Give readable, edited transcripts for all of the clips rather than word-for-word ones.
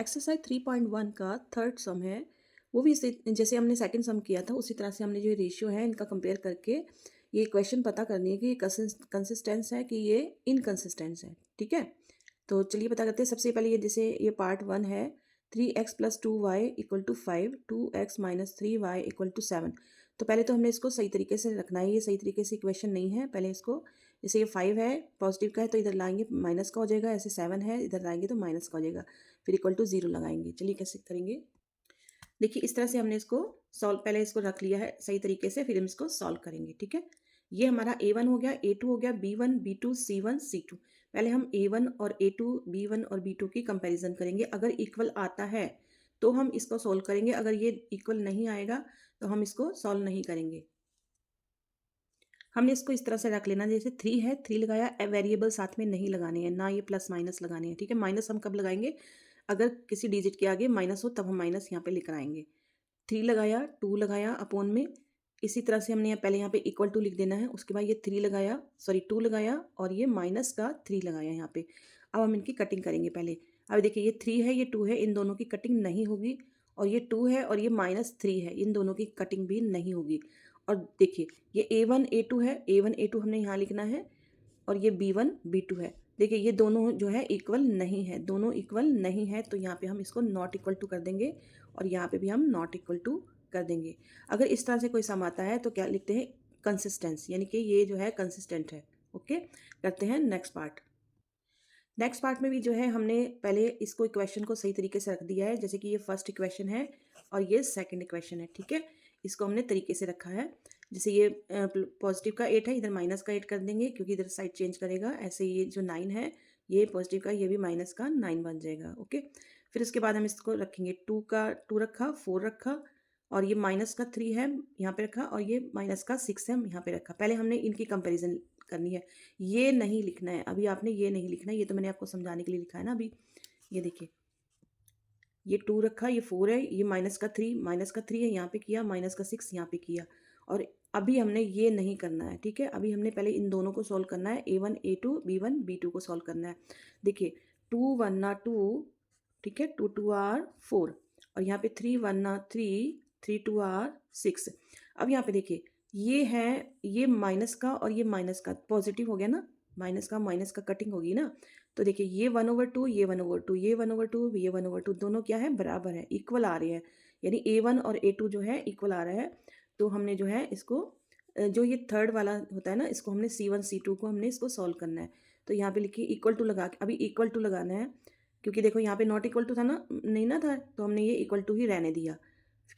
Exercise 3.1 का third सम है। वो भी इसी जैसे हमने सेकंड सम किया था उसी तरह से हमने जो रेशियो है इनका कंपेयर करके ये इक्वेशन पता करनी है कि ये कंसिस्टेंस है कि ये इनकंसिस्टेंस है। ठीक है, तो चलिए पता करते हैं। सबसे पहले ये जैसे ये पार्ट 1 है, 3x+2y equal to 5, 2x-3y equal to 7। तो पहले तो हमने इसको सही तरीके से रखना है। ये सही तरीके से इक्वेशन नहीं है। पहले इसको, जैसे ये 5 है पॉजिटिव का है तो इधर लाएंगे माइनस का हो जाएगा, ऐसे 7 है इधर लाएंगे तो माइनस का हो जाएगा, फिर इक्वल टू 0 लगाएंगे। चलिए कैसे करेंगे, देखिए इस तरह से हमने इसको सॉल्व, पहले इसको रख लिया है सही तरीके से, फिर हम इसको सॉल्व करेंगे। ठीक है, ये हमारा A1 हो गया, A2 हो गया, B1 B2 C1 C2। पहले हम A1 और A2 B1 और B2 की कंपैरिजन करेंगे। अगर इक्वल आता है तो हम इसको सॉल्व करेंगे, अगर ये इक्वल नहीं आएगा तो हम इसको सॉल्व नहीं करेंगे। हमने इसको इस तरह से रख लेना, जैसे 3 है, 3 लगाया, वेरिएबल साथ में नहीं लगाने हैं, ना ये प्लस माइनस लगाने हैं। ठीक है, माइनस हम कब लगाएंगे, अगर किसी डिजिट के आगे माइनस हो तब हम माइनस यहाँ पे लिख आएंगे। 3 लगाया, 2 लगाया अपॉन में, इसी तरह से हमने पहले यहाँ पे इक्वल टू लिख देना है, उसके बाद ये 3 लगाया, सॉरी 2 लगाया और ये माइनस का 3 लगाया यहाँ पे। अब हम इनकी कटिंग करेंगे पहले। अब देखिए ये 3 है, ये 2 है, इन दोनों की कटिंग नहीं होगी, और ये 2 है और ये -3 है, इन दोनों की कटिंग भी नहीं होगी। और देखिए ये A1 A2 है, A1 A2 हमने यहाँ लिखना है, और ये B1 B2 है। देखिए ये दोनों जो है इक्वल नहीं है, दोनों इक्वल नहीं है, तो यहाँ पे हम इसको नॉट इक्वल टू कर देंगे, और यहाँ पे भी हम नॉट इक्वल टू कर देंगे। अगर इस तरह से कोई सम आता है तो क्या लिखते हैं, कंसिस्टेंस, यानी कि ये जो है कंसिस्टेंट है। ओके, करते हैं नेक्स्ट पार्ट। नेक्स्ट पार्ट में भी जो है हमने पहले इसको इक्वेशन को सही तरीके से रख दिया है, जैसे कि ये फर्स्ट इक्वेशन है और ये सेकंड इक्वेशन है। ठीक है, इसको हमने तरीके से रखा है। जैसे ये पॉजिटिव का 8 है, इधर माइनस का 8 कर देंगे क्योंकि इधर साइड चेंज करेगा। ऐसे ये जो 9 है, ये पॉजिटिव का, ये भी माइनस का 9 बन जाएगा। ओके, फिर उसके बाद हम इसको रखेंगे, 2 का 2 रखा, 4 रखा, और ये माइनस का 3 है यहाँ पे रखा, और ये माइनस का 6 है यहाँ पे रखा। पहले हमने इनकी कंपेरिजन करनी है, ये नहीं लिखना है अभी, आपने ये नहीं लिखना है, ये तो मैंने आपको समझाने के लिए लिखा है ना अभी। ये देखिए ये 2 रखा, ये 4 है, ये माइनस का 3 है यहाँ पे किया, माइनस का 6 यहाँ पे किया, और अभी हमने ये नहीं करना है। ठीक है, अभी हमने पहले इन दोनों को सॉल्व करना है, A1 A2 B1 B2 को सॉल्व करना है। देखिए 2 1 2, ठीक है, 2 2 आर 4, और यहाँ पे 3 1 3, 3 2 आर 6। अब यहाँ पे देखिए ये है, ये माइनस का और ये माइनस का पॉजिटिव हो गया ना, माइनस का कटिंग होगी ना। तो देखिए ये 1/2, ये 1/2, ये 1/2, ये 1/2, दोनों क्या है, बराबर है, इक्वल आ रहे हैं, यानी A1 और A2 जो है इक्वल आ रहा है। तो हमने जो है इसको जो ये थर्ड वाला होता है ना, इसको हमने C1 C2 को हमने इसको सॉल्व करना है। तो यहाँ पे लिखिए इक्वल टू लगा के, अभी इक्वल टू लगाना है, क्योंकि देखो यहाँ पे नॉट इक्वल टू था ना, नहीं ना था, तो हमने ये इक्वल टू ही रहने दिया।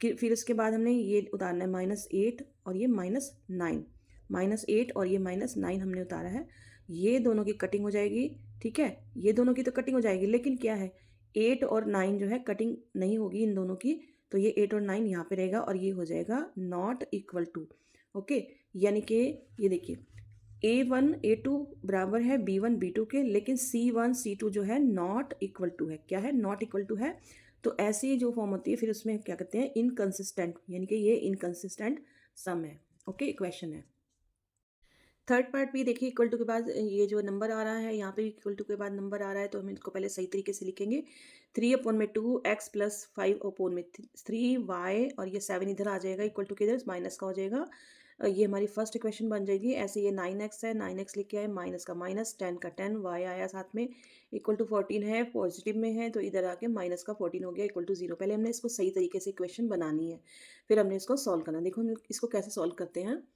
फिर उसके बाद हमने ये उतारना है -8 और ये -9, -8 और ये -9 हमने उतारा है। ये दोनों की कटिंग हो जाएगी। ठीक है, ये दोनों की तो कटिंग हो जाएगी, लेकिन क्या है, 8 और 9 जो है कटिंग नहीं होगी इन दोनों की, तो ये 8 और 9 यहाँ पे रहेगा, और ये हो जाएगा नॉट इक्वल टू। ओके, यानी कि ये देखिए A1 A2 बराबर है B1 B2 के, लेकिन C1 C2 जो है नॉट इक्वल टू है। क्या है, नॉट इक्वल टू है। तो ऐसी जो फॉर्म होती है फिर उसमें क्या कहते हैं, इनकंसिस्टेंट, यानी कि ये इनकंसिस्टेंट सम है। ओके, इक्वेशन है। थर्ड पार्ट भी देखिए, इक्वल टू के बाद ये जो नंबर आ रहा है, यहाँ पे इक्वल टू के बाद नंबर आ रहा है, तो हम इसको पहले सही तरीके से लिखेंगे। 3/2x+5/3y, और ये 7 इधर आ जाएगा, इक्वल टू के इधर माइनस का हो जाएगा। ये हमारी फर्स्ट इक्वेशन बन जाएगी। ऐसे ये 9x है, 9x लिख के आए, माइनस का माइनस, 10 का 10, y आया साथ में, इक्वल टू 14 है, पॉजिटिव में है, तो इधर आके माइनस का 14 हो गया, इक्वल टू 0। पहले हमने इसको सही तरीके से इक्वेशन बनानी है, फिर हमने इसको सॉल्व करना। देखो हम इसको कैसे सॉल्व करते हैं।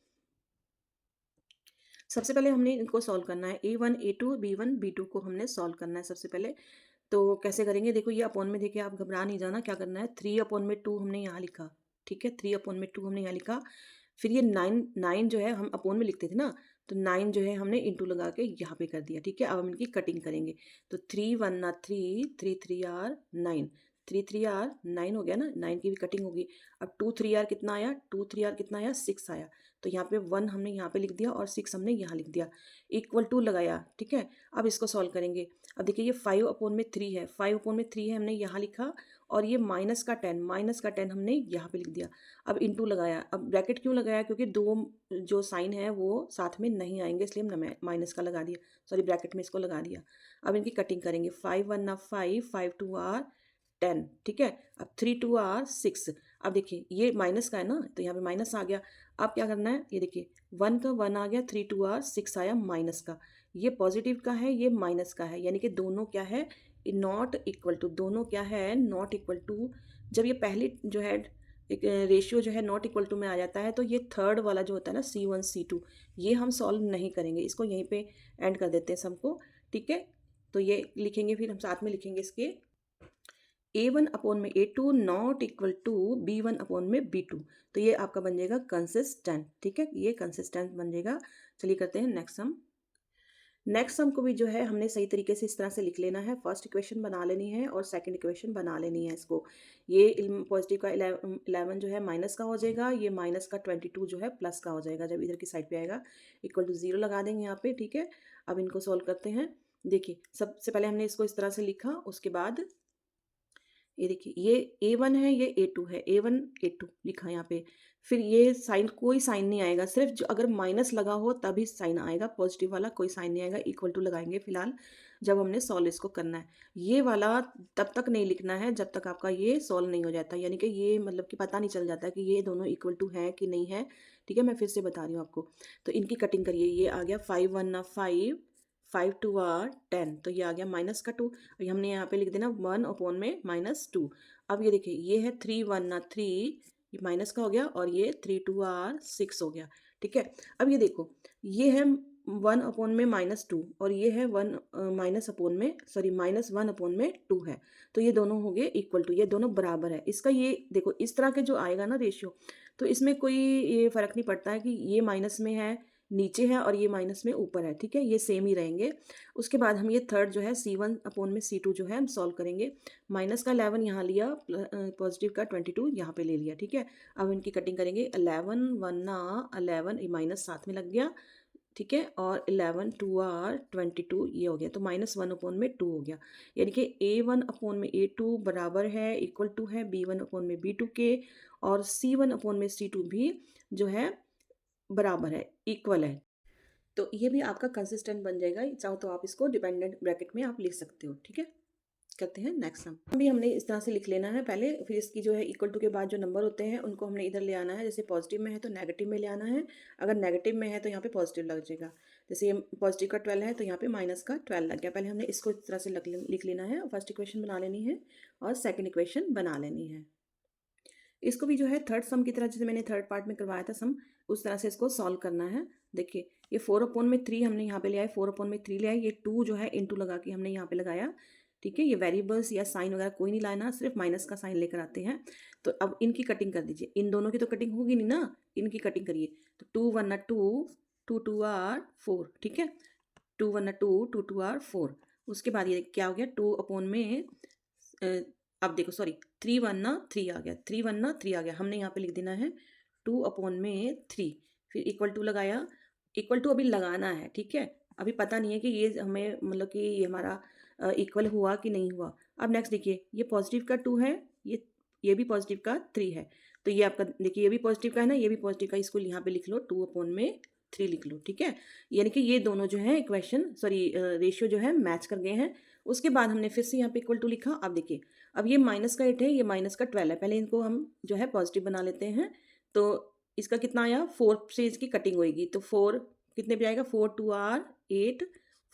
सबसे पहले हमने इनको सॉल्व करना है, A1 A2 B1 B2 को हमने सॉल्व करना है सबसे पहले। तो कैसे करेंगे, देखो ये अपॉन में, देखिए आप घबरा नहीं जाना, क्या करना है, 3/2 हमने यहाँ लिखा। ठीक है, 3/2 हमने यहाँ लिखा। फिर ये 9 जो है हम अपॉन में लिखते थे ना, तो 9 जो है हमने इंटू लगा के यहाँ पे कर दिया। ठीक है, अब हम इनकी कटिंग करेंगे। तो 3 1 3, 3 3 आर 9, 3 3 आर 9 हो गया ना, 9 की भी कटिंग होगी। अब 2 3 आर कितना आया, 2 3 आर कितना आया, 6 आया। तो यहाँ पे 1 हमने यहाँ पे लिख दिया और 6 हमने यहाँ लिख दिया, इक्वल टू लगाया। ठीक है, अब इसको सॉल्व करेंगे। अब देखिए ये 5/3 है, 5/3 है हमने यहाँ लिखा, और ये -10 हमने यहाँ पे लिख दिया। अब इंटू लगाया। अब ब्रैकेट क्यों लगाया, क्योंकि दो जो साइन है वो साथ में नहीं आएंगे, इसलिए हमने माइनस का लगा दिया, सॉरी ब्रैकेट में इसको लगा दिया। अब इनकी कटिंग करेंगे, 5 1 5, 5 2 आर 10, ठीक है। अब 3 2 आर 6। अब देखिए ये माइनस का है ना, तो यहाँ पे माइनस आ गया। अब क्या करना है, ये देखिए 1 का 1 आ गया, 3 2 आर 6 आया माइनस का। ये पॉजिटिव का है, ये माइनस का है, यानी कि दोनों क्या है, नॉट इक्वल टू, दोनों क्या है, नॉट इक्वल टू। जब ये पहली जो है एक रेशियो जो है नॉट इक्वल टू में आ जाता है, तो ये थर्ड वाला जो होता है ना C1 C2, ये हम सॉल्व नहीं करेंगे, इसको यहीं पे एंड कर देते हैं सबको, ठीक है। तो ये लिखेंगे, फिर हम साथ में लिखेंगे इसके A1 अपॉन में A2 not equal to B1 upon में B2। तो ये आपका बन जाएगा कंसिस्टेंट, ठीक है, ये कंसिस्टेंट बन जाएगा। चलिए करते हैं नेक्स्ट सम। नेक्स्ट सम को भी जो है हमने सही तरीके से इस तरह से लिख लेना है। फर्स्ट इक्वेशन बना लेनी है और सेकंड इक्वेशन बना लेनी है इसको। ये पॉजिटिव का 11 जो है माइनस का हो जाएगा, ये माइनस का 22 जो है प्लस का हो जाएगा जब इधर की साइड पे आएगा। इक्वल टू 0 लगा देंगे यहाँ पे, ठीक है। अब इनको सोल्व करते हैं। देखिए सबसे पहले हमने इसको इस तरह से लिखा, उसके बाद ये देखिए ये A1 है, ये A2 है, A1 A2 लिखा यहाँ पे। फिर ये साइन, कोई साइन नहीं आएगा, सिर्फ जो अगर माइनस लगा हो तभी साइन आएगा, पॉजिटिव वाला कोई साइन नहीं आएगा। इक्वल टू लगाएंगे फिलहाल जब हमने सॉल्व इसको करना है। ये वाला तब तक नहीं लिखना है जब तक आपका ये सॉल्व नहीं हो जाता, यानी कि ये मतलब कि पता नहीं चल जाता कि ये दोनों इक्वल टू है कि नहीं है, ठीक है। मैं फिर से बता रही हूँ आपको। तो इनकी कटिंग करिए, ये आ गया 5 1 5, 5 2 आर 10, तो ये आ गया माइनस का 2। और हमने यहाँ पे लिख देना 1 अपॉन में -2। अब ये देखिए ये है 3 1 ना 3, ये माइनस का हो गया, और ये 3 2 आर 6 हो गया, ठीक है। अब ये देखो ये है 1 अपॉन में -2, और ये है 1 माइनस अपॉन में सॉरी -1 अपॉन में 2 है। तो ये दोनों हो गए इक्वल टू, ये दोनों बराबर है। इसका ये देखो इस तरह के जो आएगा ना रेशियो, तो इसमें कोई ये फ़र्क नहीं पड़ता है कि ये माइनस में है नीचे है और ये माइनस में ऊपर है, ठीक है, ये सेम ही रहेंगे। उसके बाद हम ये थर्ड जो है C1 अपॉन में C2 जो है हम सॉल्व करेंगे। माइनस का 11 यहाँ लिया, पॉजिटिव का 22 यहाँ पे ले लिया, ठीक है। अब इनकी कटिंग करेंगे। 11 1 11, ये माइनस साथ में लग गया, ठीक है, और 11 2 आर 22 ये हो गया, तो -1 अपॉन में 2 हो गया। यानी कि A1 अपॉन में A2 बराबर है, इक्वल टू है B1 अपॉन में B2 के, और C1 अपॉन में C2 भी जो है बराबर है, इक्वल है। तो ये भी आपका कंसिस्टेंट बन जाएगा। चाहो तो आप इसको डिपेंडेंट ब्रैकेट में आप लिख सकते हो, ठीक है। करते हैं नेक्स्ट सम। अभी हमने इस तरह से लिख लेना है पहले, फिर इसकी जो है इक्वल टू के बाद जो नंबर होते हैं उनको हमने इधर ले आना है। जैसे पॉजिटिव में है तो नेगेटिव में ले आना है, अगर नेगेटिव में है तो यहाँ पे पॉजिटिव लग जाएगा। जैसे ये पॉजिटिव का 12 है तो यहाँ पे माइनस का 12 लग गया। पहले हमने इसको इस तरह से लिख लेना है, फर्स्ट इक्वेशन बना लेनी है और सेकेंड इक्वेशन बना लेनी है। इसको भी जो है थर्ड सम की तरह, जैसे मैंने थर्ड पार्ट में करवाया था सम, उस तरह से इसको सॉल्व करना है। देखिए ये 4 अपॉन में 3 हमने यहाँ पे लिया है, 4 अपॉन में 3 लिया है। ये 2 जो है इंटू लगा के हमने यहाँ पे लगाया, ठीक है। ये वेरिएबल्स या साइन वगैरह कोई नहीं लाना, सिर्फ माइनस का साइन लेकर आते हैं। तो अब इनकी कटिंग कर दीजिए। इन दोनों की तो कटिंग होगी नहीं ना, इनकी कटिंग करिए। तो 2 1 2, 2 2 आर 4, ठीक है। 2 1 2, 2 2 आर 4। उसके बाद ये क्या हो गया, 2 अपॉन में अब देखो सॉरी 3 1 3 आ गया, 3 1 3 आ गया। हमने यहाँ पे लिख देना है 2 अपॉन में 3, फिर इक्वल टू लगाया। इक्वल टू अभी लगाना है, ठीक है, अभी पता नहीं है कि ये हमें मतलब कि ये हमारा इक्वल हुआ कि नहीं हुआ। अब नेक्स्ट देखिए ये पॉजिटिव का 2 है, ये भी पॉजिटिव का 3 है। तो ये आपका देखिए ये भी पॉजिटिव का है ना, ये भी पॉजिटिव का, इसको यहाँ पे लिख लो 2 अपॉन में 3 लिख लो, ठीक है। यानी कि ये दोनों जो है इक्वेशन सॉरी रेशियो जो है मैच कर गए हैं। उसके बाद हमने फिर से यहाँ पे इक्वल टू लिखा। अब देखिए अब ये -8 है, ये -12 है। पहले इनको हम जो है पॉजिटिव बना लेते हैं। तो इसका कितना आया, 4 से इसकी कटिंग होएगी, तो 4 कितने पे आएगा, 4 2 आर 8,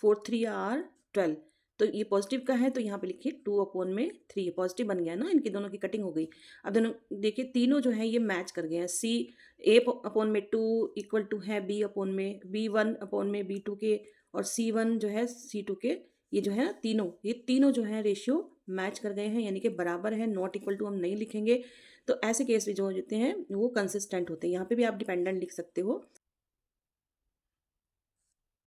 4 3 आर 12। तो ये पॉजिटिव का है तो यहाँ पे लिखिए 2 अपॉन में 3, पॉजिटिव बन गया ना, इनकी दोनों की कटिंग हो गई। अब दोनों देखिए तीनों जो है ये मैच कर गए हैं। A अपॉन में 2 इक्वल टू है B अपॉन में B1 अपॉन में B2 के, और C1 जो है C2 के। ये जो है ना ये तीनों जो है रेशियो मैच कर गए हैं, यानी कि बराबर है। नॉट इक्वल टू हम नहीं लिखेंगे। तो ऐसे केस में जो होते हैं वो कंसिस्टेंट होते हैं। यहाँ पे भी आप डिपेंडेंट लिख सकते हो,